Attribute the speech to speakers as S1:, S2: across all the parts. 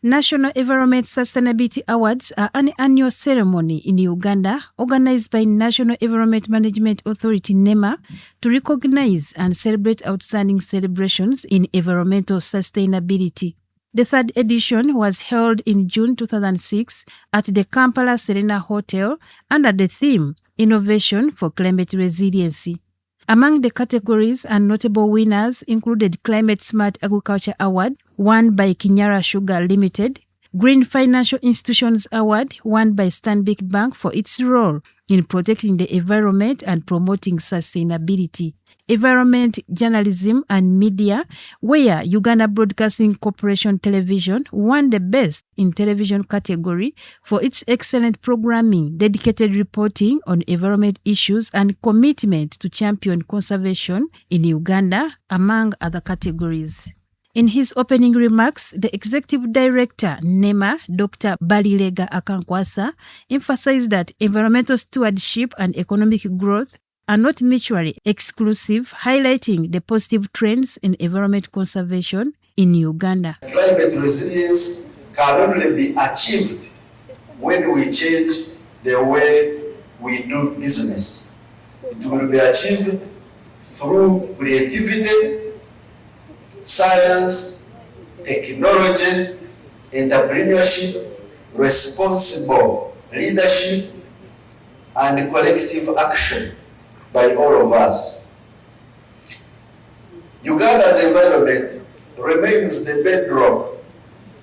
S1: National Environment Sustainability Awards are an annual ceremony in Uganda organized by National Environment Management Authority NEMA to recognize and celebrate outstanding celebrations in environmental sustainability. The third edition was held in June 2006 at the Kampala Serena Hotel under the theme Innovation for Climate Resiliency. Among the categories and notable winners included Climate Smart Agriculture Award, won by Kinyara Sugar Limited, Green Financial Institutions Award, won by Stanbic Bank for its role in protecting the environment and promoting sustainability, Environment, Journalism and Media, where Uganda Broadcasting Corporation Television won the Best in Television category for its excellent programming, dedicated reporting on environment issues and commitment to champion conservation in Uganda, among other categories. In his opening remarks, the Executive Director, NEMA, Dr. Balilega Akankwasa, emphasized that environmental stewardship and economic growth are not mutually exclusive, highlighting the positive trends in environment conservation in Uganda.
S2: Climate resilience can only be achieved when we change the way we do business. It will be achieved through creativity, science, technology, entrepreneurship, responsible leadership, and collective action by all of us. Uganda's environment remains the bedrock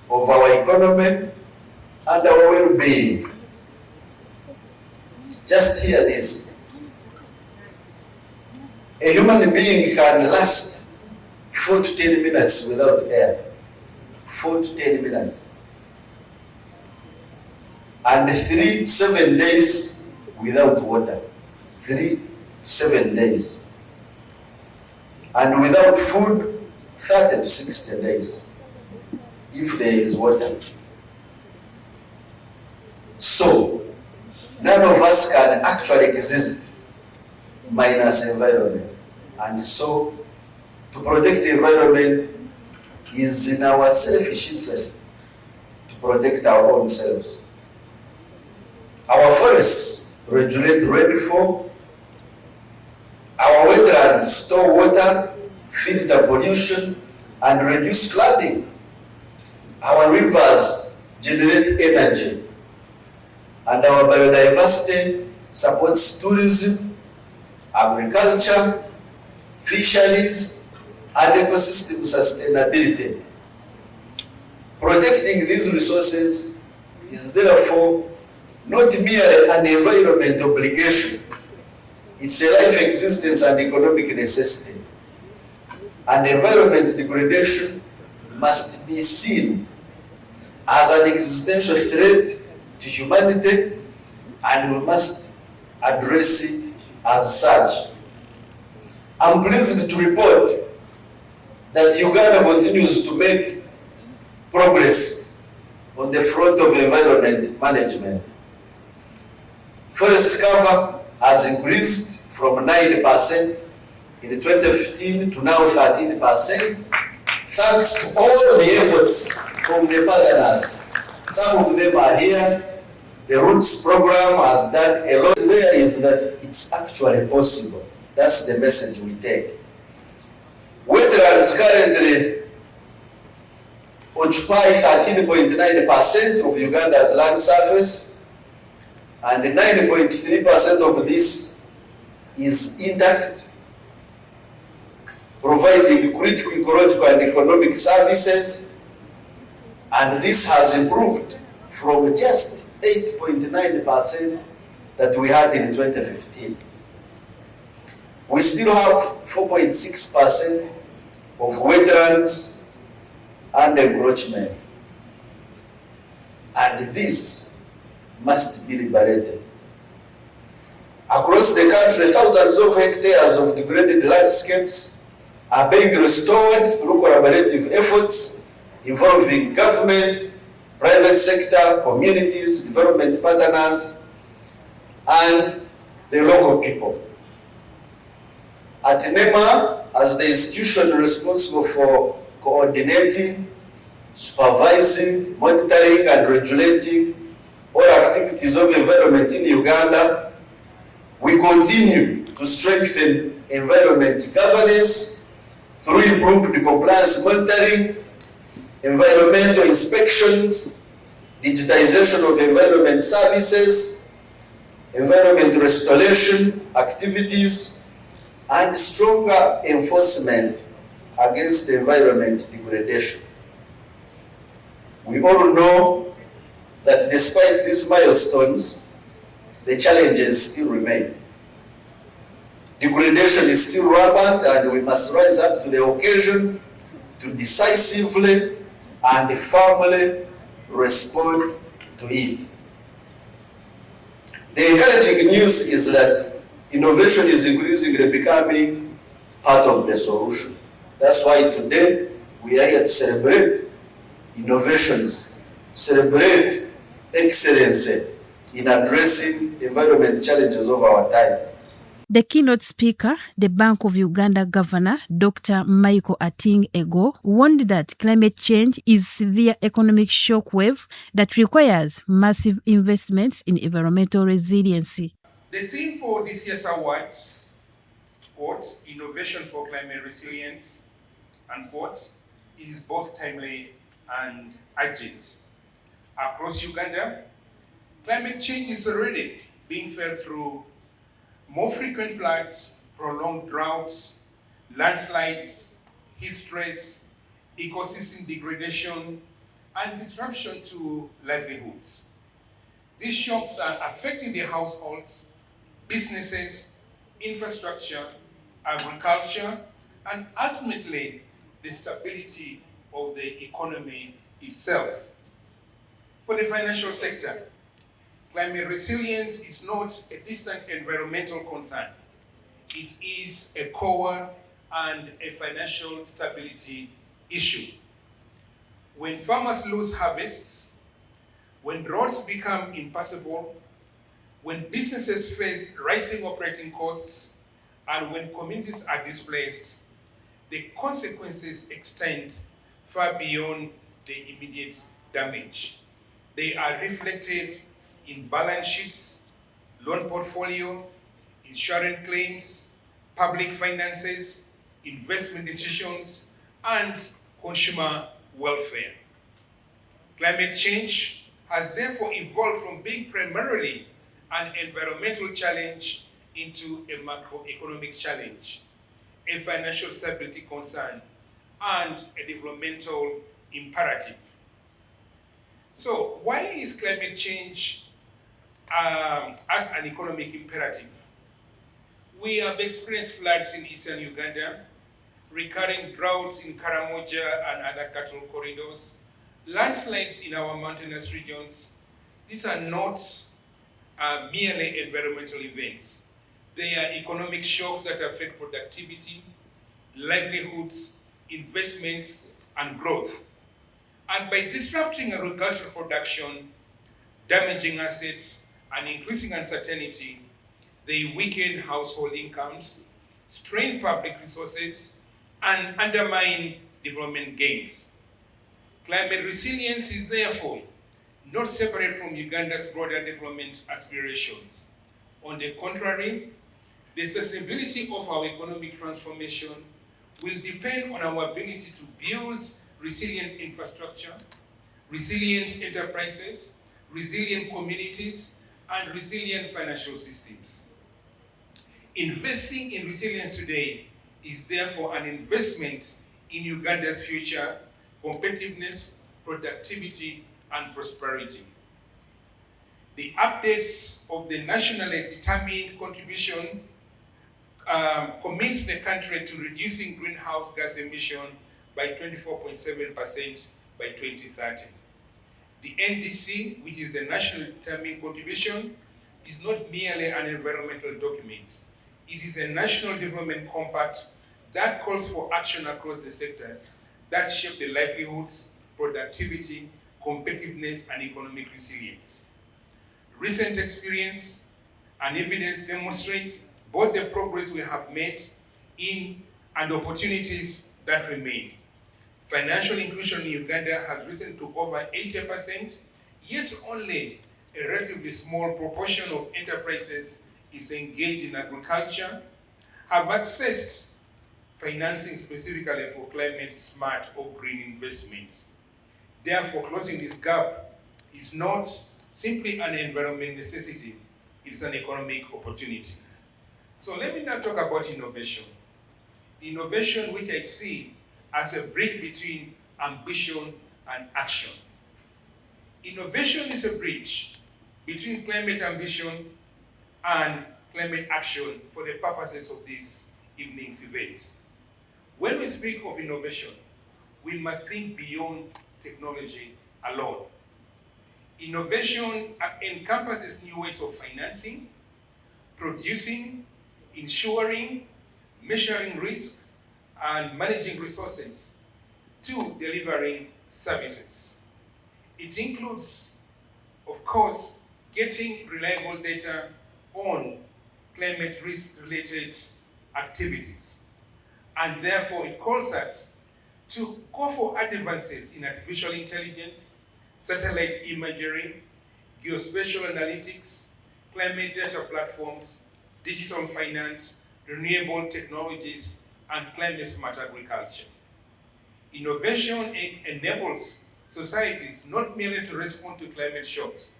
S2: of our economy and our well-being. Just hear this. A human being can last 4 to 10 minutes without air. 4 to 10 minutes. And 3 to 7 days without water. 3 to 7 days. And without food, 30 to 60 days, if there is water. So, none of us can actually exist minus environment. And so, to protect the environment is in our selfish interest to protect our own selves. Our forests regulate rainfall. Our wetlands store water, filter pollution, and reduce flooding. Our rivers generate energy, and our biodiversity supports tourism, agriculture, fisheries, and ecosystem sustainability. Protecting these resources is therefore not merely an environment obligation. It's a life existence and economic necessity. And environment degradation must be seen as an existential threat to humanity, and we must address it as such. I'm pleased to report that Uganda continues to make progress on the front of environment management. Forest cover has increased from 9% in 2015 to now 13%, thanks to all the efforts of the partners. Some of them are here. The Roots program has done a lot. There is that it's actually possible. That's the message we take. Wetlands currently occupy 13.9% of Uganda's land surface, and 9.3% of this is intact, providing critical ecological and economic services, and this has improved from just 8.9% that we had in 2015. We still have 4.6% of wetlands and encroachment, and this must be liberated. Across the country, thousands of hectares of degraded landscapes are being restored through collaborative efforts involving government, private sector, communities, development partners, and the local people. At NEMA, as the institution responsible for coordinating, supervising, monitoring, and regulating all activities of environment in Uganda, we continue to strengthen environment governance through improved compliance monitoring, environmental inspections, digitization of environment services, environment restoration activities, and stronger enforcement against environment degradation. We all know that despite these milestones, the challenges still remain. Degradation is still rampant, and we must rise up to the occasion to decisively and firmly respond to it. The encouraging news is that innovation is increasingly becoming part of the solution. That's why today we are here to celebrate innovations, celebrate excellence in addressing environment challenges of our time.
S1: The keynote speaker, the Bank of Uganda Governor, Dr. Michael Ating Ego, warned that climate change is a severe economic shockwave that requires massive investments in environmental resiliency.
S3: The theme for this year's awards, quote, Innovation for Climate Resilience, unquote, is both timely and urgent. Across Uganda, climate change is already being felt through more frequent floods, prolonged droughts, landslides, heat stress, ecosystem degradation, and disruption to livelihoods. These shocks are affecting the households, businesses, infrastructure, agriculture, and ultimately the stability of the economy itself. For the financial sector, climate resilience is not a distant environmental concern. It is a core and a financial stability issue. When farmers lose harvests, when roads become impassable, when businesses face rising operating costs, and when communities are displaced, the consequences extend far beyond the immediate damage. They are reflected in balance sheets, loan portfolio, insurance claims, public finances, investment decisions, and consumer welfare. Climate change has therefore evolved from being primarily an environmental challenge into a macroeconomic challenge, a financial stability concern, and a developmental imperative. So, why is climate change as an economic imperative? We have experienced floods in eastern Uganda, recurring droughts in Karamoja and other cattle corridors, landslides in our mountainous regions. These are not merely environmental events. They are economic shocks that affect productivity, livelihoods, investments, and growth. And by disrupting agricultural production, damaging assets, and increasing uncertainty, they weaken household incomes, strain public resources, and undermine development gains. Climate resilience is therefore not separate from Uganda's broader development aspirations. On the contrary, the sustainability of our economic transformation will depend on our ability to build resilient infrastructure, resilient enterprises, resilient communities, and resilient financial systems. Investing in resilience today is therefore an investment in Uganda's future, competitiveness, productivity, and prosperity. The updates of the nationally determined contribution commits the country to reducing greenhouse gas emission by 24.7% by 2030. The NDC, which is the National Determined Contribution, is not merely an environmental document. It is a national development compact that calls for action across the sectors that shape the livelihoods, productivity, competitiveness, and economic resilience. Recent experience and evidence demonstrates both the progress we have made in and opportunities that remain. Financial inclusion in Uganda has risen to over 80%, yet only a relatively small proportion of enterprises is engaged in agriculture, have accessed financing specifically for climate smart or green investments. Therefore, closing this gap is not simply an environmental necessity, it is an economic opportunity. So let me now talk about innovation. Innovation, which I see as a bridge between ambition and action. Innovation is a bridge between climate ambition and climate action for the purposes of this evening's event. When we speak of innovation, we must think beyond technology alone. Innovation encompasses new ways of financing, producing, ensuring, measuring risk, and managing resources to delivering services. It includes, of course, getting reliable data on climate risk-related activities. And therefore, it calls us to go for advances in artificial intelligence, satellite imagery, geospatial analytics, climate data platforms, digital finance, renewable technologies, and climate smart agriculture. Innovation enables societies not merely to respond to climate shocks,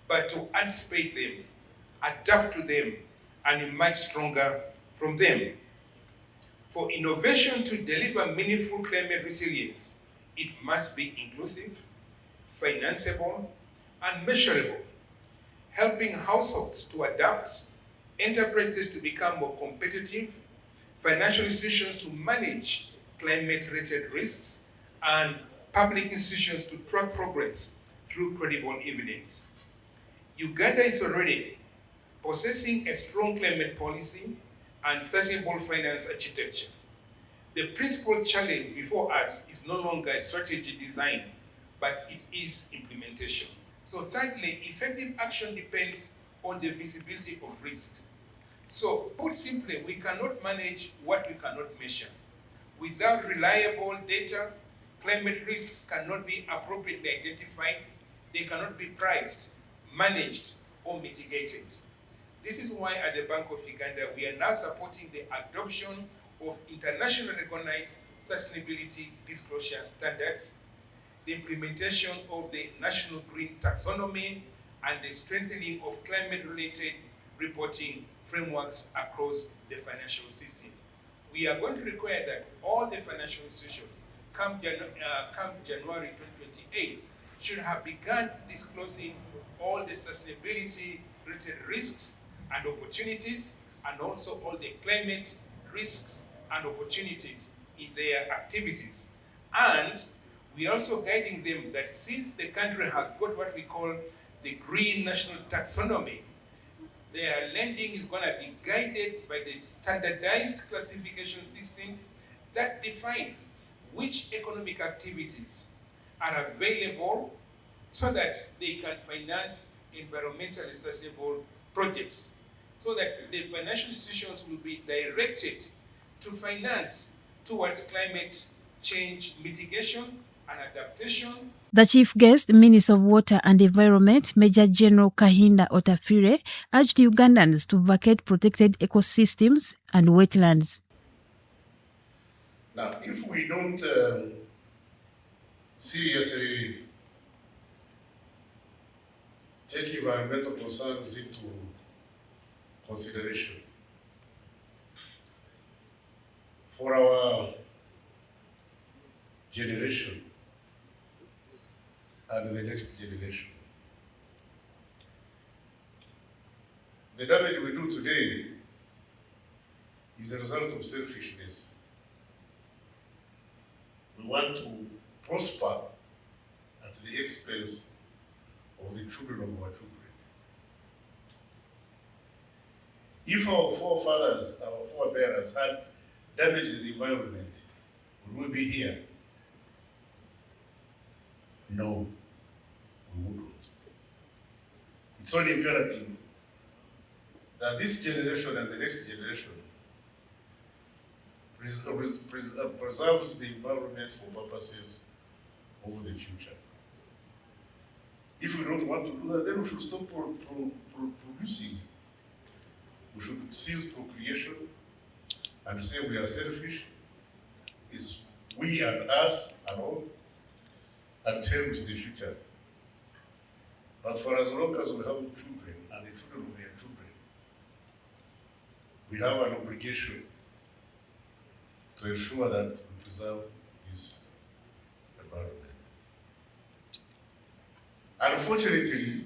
S3: but to anticipate them, adapt to them, and emerge stronger from them. For innovation to deliver meaningful climate resilience, it must be inclusive, financeable, and measurable, helping households to adapt, enterprises to become more competitive, financial institutions to manage climate-related risks, and public institutions to track progress through credible evidence. Uganda is already possessing a strong climate policy and sustainable finance architecture. The principal challenge before us is no longer a strategy design, but it is implementation. So thirdly, effective action depends on the visibility of risks. So put simply, we cannot manage what we cannot measure. Without reliable data, climate risks cannot be appropriately identified, they cannot be priced, managed, or mitigated. This is why at the Bank of Uganda, we are now supporting the adoption of internationally recognized sustainability disclosure standards, the implementation of the National Green Taxonomy, and the strengthening of climate-related reporting frameworks across the financial system. We are going to require that all the financial institutions, come January 2028, should have begun disclosing all the sustainability-related risks and opportunities, and also all the climate risks and opportunities in their activities. And we are also guiding them that since the country has got what we call the Green National Taxonomy, their lending is going to be guided by the standardized classification systems that defines which economic activities are available so that they can finance environmentally sustainable projects, so that the financial institutions will be directed to finance towards climate change mitigation and adaptation.
S1: The chief guest, Minister of Water and Environment, Major General Kahinda Otafire, urged Ugandans to vacate protected ecosystems and wetlands.
S4: Now, if we don't seriously take environmental concerns into consideration for our generation and the next generation, the damage we do today is a result of selfishness. We want to prosper at the expense of the children of our children. If our forefathers, our forebears had damaged the environment, would we be here? No, we wouldn't. It's only imperative that this generation and the next generation preserves the environment for purposes of the future. If we don't want to do that, then we should stop producing. We should cease procreation and say we are selfish. It's we and us alone, and cherish the future. But for as long as we have children and the children of their children, we have an obligation to ensure that we preserve this environment. Unfortunately,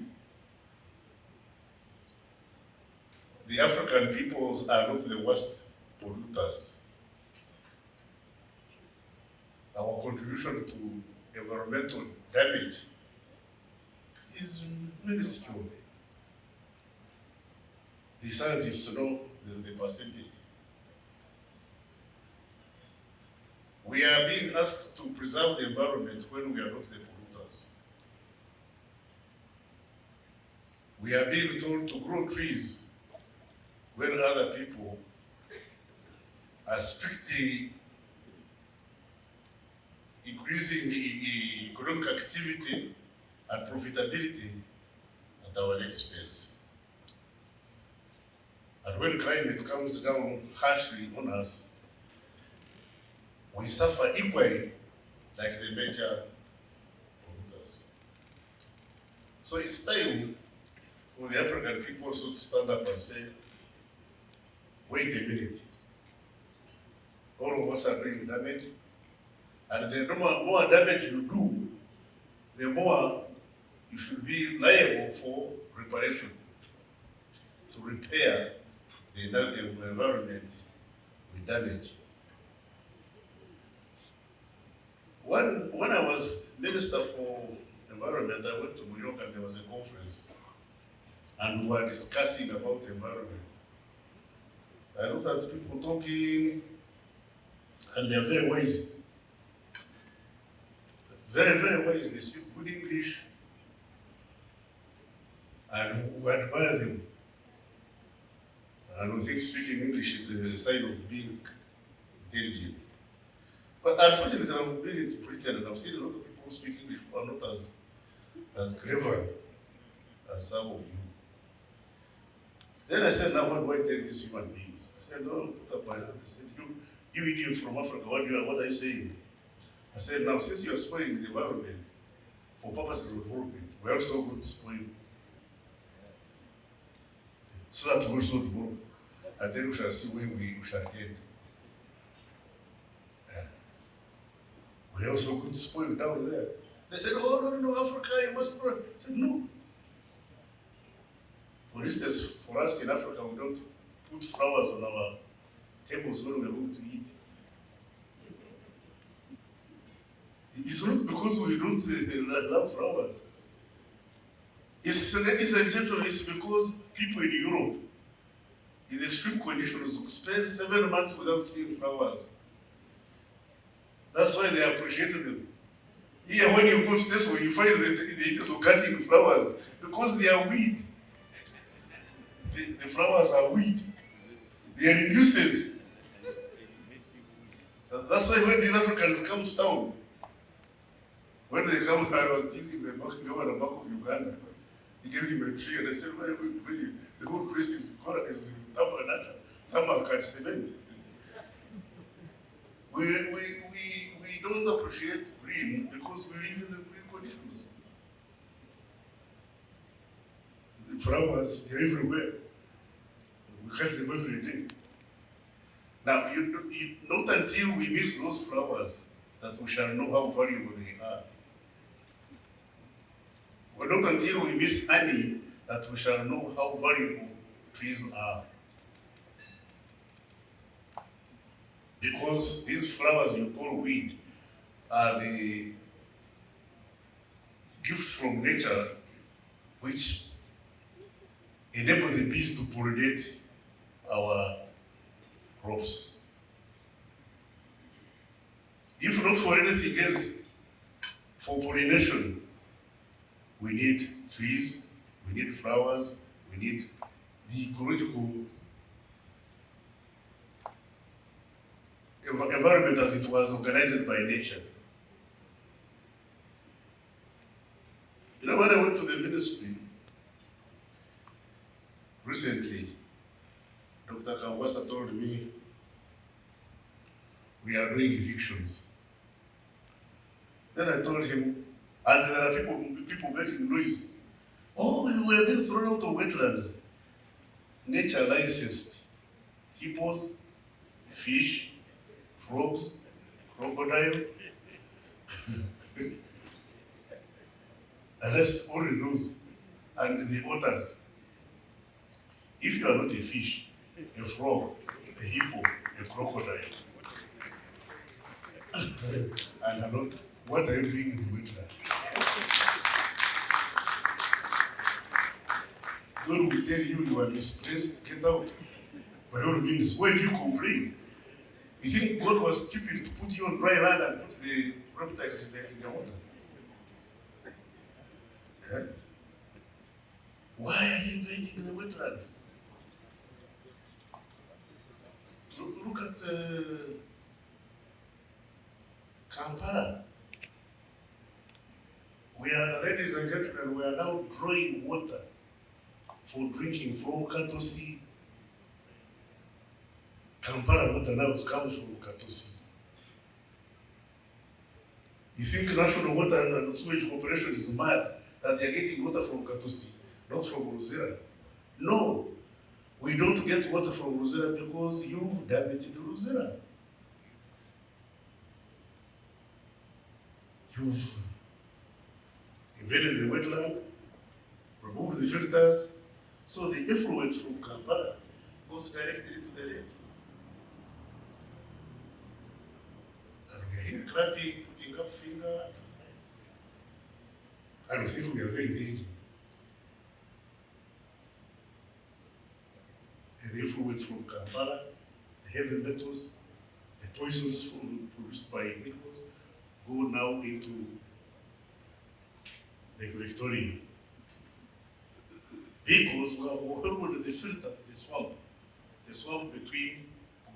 S4: the African peoples are not the worst polluters. Our contribution to environmental damage is minuscule. The scientists know the percentage. We are being asked to preserve the environment when we are not the polluters. We are being told to grow trees when other people are strictly increasing the economic activity and profitability at our expense. And when climate comes down harshly on us, we suffer equally like the major polluters. So it's time for the African people also to stand up and say, wait a minute, all of us are doing damage, and the more damage you do, the more you should be liable for reparation, to repair the environment we damage. When I was Minister for Environment, I went to New York and there was a conference and we were discussing about environment. I looked at people talking and they're very wise. Very, very wise. They speak good English and we admire them. And we think speaking English is a sign of being intelligent. But unfortunately, I've been in Britain and I've seen a lot of people speak English who are not as clever as some of you. Then I said, now what do I tell these human beings? I said, no, put up my hand. I said, you idiot from Africa, what are you saying? I said, now since you are spoiling the environment for purposes of development, we are also going to spoil so that we also develop. And then we shall see where we shall end. We also could spoil down there. They said, oh, no, Africa, you must grow. I said, no. For instance, for us in Africa, we don't put flowers on our tables when we are going to eat. It's not because we don't love flowers. Ladies and gentlemen, it's because people in Europe, in extreme conditions, spend 7 months without seeing flowers. That's why they appreciated them. Here, when you go to Tesco, you find the Tesco cutting flowers because they are weed. The flowers are weed. They are nuisance. That's why when these Africans come to town, when they come, I was teasing the governor back of Uganda. He gave him a tree and I said, where are we going? The whole place is tarmac and cement. We don't appreciate green because we live in the green conditions. The flowers, they're everywhere. We cut them every day. Now, not until we miss those flowers that we shall know how valuable they are. Or not until we miss honey that we shall know how valuable trees are. Because these flowers you call weed are the gift from nature which enable the bees to pollinate our crops. If not for anything else, for pollination, we need trees, we need flowers, we need the ecological environment as it was organized by nature. You know, when I went to the ministry recently, Dr. Kawasa told me we are doing evictions. Then I told him, and there are people making noise. Oh, we were being thrown out of wetlands. Nature licensed hippos, fish, frogs, crocodile. Unless only those, and the otters. If you are not a fish, a frog, a hippo, a crocodile, and are not, what are you doing in the wetland? God will tell you you are misplaced, get out. By all means, when you complain, you think God was stupid to put you on dry land and put the reptiles in the water? Yeah? Why are you invading the wetlands? Look at Kampala. We are, ladies and gentlemen, we are now drawing water for drinking from Katosi. Kampala water now comes from Katosi. You think National Water and Sewage Corporation is mad that they are getting water from Katosi, not from Rosera? No, we don't get water from Rosera because you've damaged Rosera. You've invaded the wetland, removed the filters, so the effluent from Kampala goes directly to the lake. And we are here clapping, putting up finger, and we think we are very intelligent. And the effluent from Kampala, the heavy metals, the poisons produced by vehicles, go now into Lake Victoria. Vehicles who have overruled the filter, the swamp between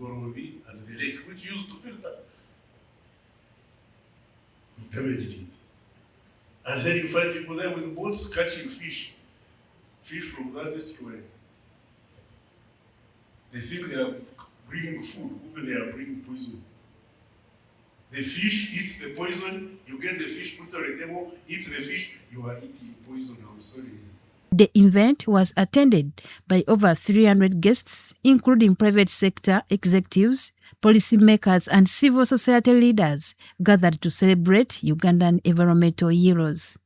S4: Gorovi and the lake, which used to filter. We've damaged it. And then you find people there with boats catching fish from that estuary. They think they are bringing food, but they are bringing poison. The fish eats the poison, you get the fish, put it on the table, eat the fish, you are eating poison. I'm sorry.
S1: The event was attended by over 300 guests, including private sector executives, policymakers, and civil society leaders gathered to celebrate Ugandan environmental heroes.